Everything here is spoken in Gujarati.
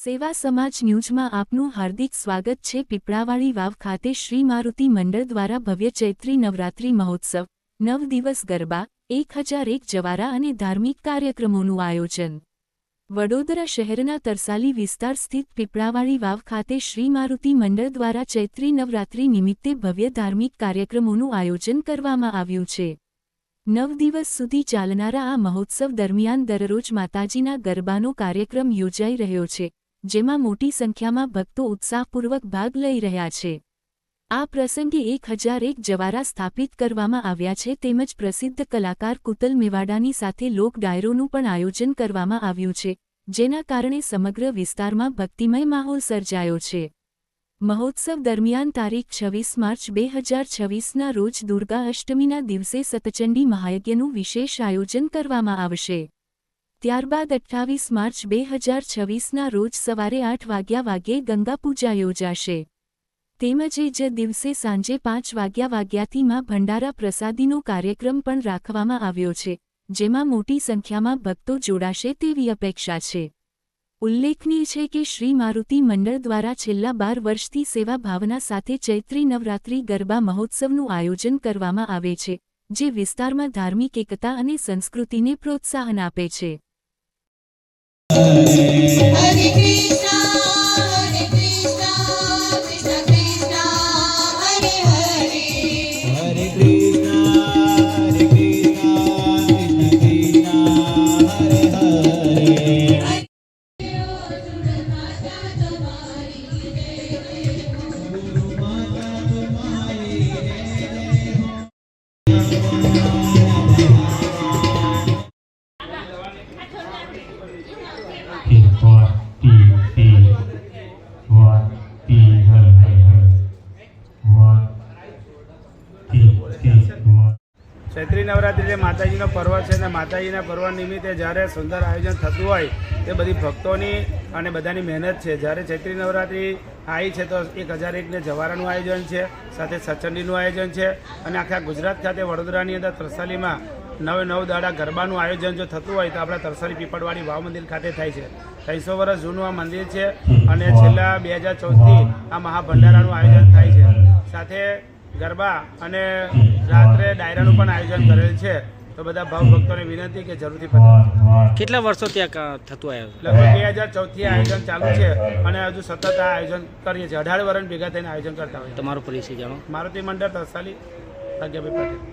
સેવા સમાજ ન્યૂઝમાં આપનું હાર્દિક સ્વાગત છે। પીપળાવાડી વાવ ખાતે શ્રી મારુતિ મંડળ દ્વારા ભવ્ય ચૈત્રી નવરાત્રિ મહોત્સવ 9 દિવસ ગરબા 1001 જવારા અને ધાર્મિક કાર્યક્રમોનું આયોજન। વડોદરા શહેરના તરસાલી વિસ્તાર સ્થિત પીપળાવાડી વાવ ખાતે શ્રી મારુતિ મંડળ દ્વારા ચૈત્રી નવરાત્રિ નિમિત્તે ભવ્ય ધાર્મિક કાર્યક્રમોનું આયોજન કરવામાં આવ્યું છે। 9 દિવસ સુધી ચાલનારા આ મહોત્સવ દરમિયાન દરરોજ માતાજીના ગરબાનો કાર્યક્રમ યોજાઈ રહ્યો છે, જેમાં મોટી સંખ્યામાં ભક્તો ઉત્સાહપૂર્વક ભાગ લઈ રહ્યા છે। આ પ્રસંગે 1001 જવારા સ્થાપિત કરવામાં આવ્યા છે તેમજ પ્રસિદ્ધ કલાકાર કુતલ મેવાડાની સાથે લોક ડાયરોનું પણ આયોજન કરવામાં આવ્યું છે, જેના કારણે સમગ્ર વિસ્તારમાં ભક્તિમય માહોલ સર્જાયો છે। મહોત્સવ દરમિયાન તારીખ 26 માર્ચ 2026ના રોજ દુર્ગા અષ્ટમીના દિવસે સતચંડી મહાયજ્ઞનું વિશેષ આયોજન કરવામાં આવશે। ત્યારબાદ 28 માર્ચ 2026ના રોજ સવારે 8 વાગ્યે ગંગા પૂજા યોજાશે, તેમજ એ જ દિવસે સાંજે 5 વાગ્યાથી માં ભંડારા પ્રસાદીનો કાર્યક્રમ પણ રાખવામાં આવ્યો છે, જેમાં મોટી સંખ્યામાં ભક્તો જોડાશે તેવી અપેક્ષા છે। ઉલ્લેખનીય છે કે શ્રી મારુતિ મંડળ દ્વારા છેલ્લા 12 વર્ષથી સેવા ભાવના સાથે ચૈત્રી નવરાત્રિ ગરબા મહોત્સવનું આયોજન કરવામાં આવે છે, જે વિસ્તારમાં ધાર્મિક એકતા અને સંસ્કૃતિને પ્રોત્સાહન આપે છે। ચૈત્રી નવરાત્રિ માતાજીનો પર્વ છે અને માતાજીના પર્વ નિમિત્તે જ્યારે સુંદર આયોજન થતું હોય તે બધી ભક્તોની અને બધાની મહેનત છે। જ્યારે ચૈત્રી નવરાત્રિ આવી છે તો 1001 જવારાનું આયોજન છે, સાથે સચંડીનું આયોજન છે અને આખા ગુજરાત ખાતે વડોદરાની અંદર તરસાલીમાં 9 દાડા ગરબાનું આયોજન જો થતું હોય તો આપણા તરસાલી પીપળવાડી વાવ મંદિર ખાતે થાય છે। 300 વર્ષ જૂનું આ મંદિર છે અને છેલ્લા 2014થી આ મહાભંડારાનું આયોજન થાય છે। સાથે ગરબા અને રાત્રે ડાયરાનું પણ આયોજન કરેલ છે, તો બધા ભાવ ભક્તોને વિનંતી કે જરૂરથી પધારજો। કેટલા વર્ષો ત્યાં થતું આવ્યું? લગભગ 2014થી આયોજન ચાલુ છે અને હજુ સતત આ આયોજન કરીએ છીએ। 18 વર્ષ ભેગા થઈને આયોજન કરતા હોય। તમારો પરિચય જાણો। મારુતિ મંડળ તરસાલી, ભાગ્યભાઈ પટેલ।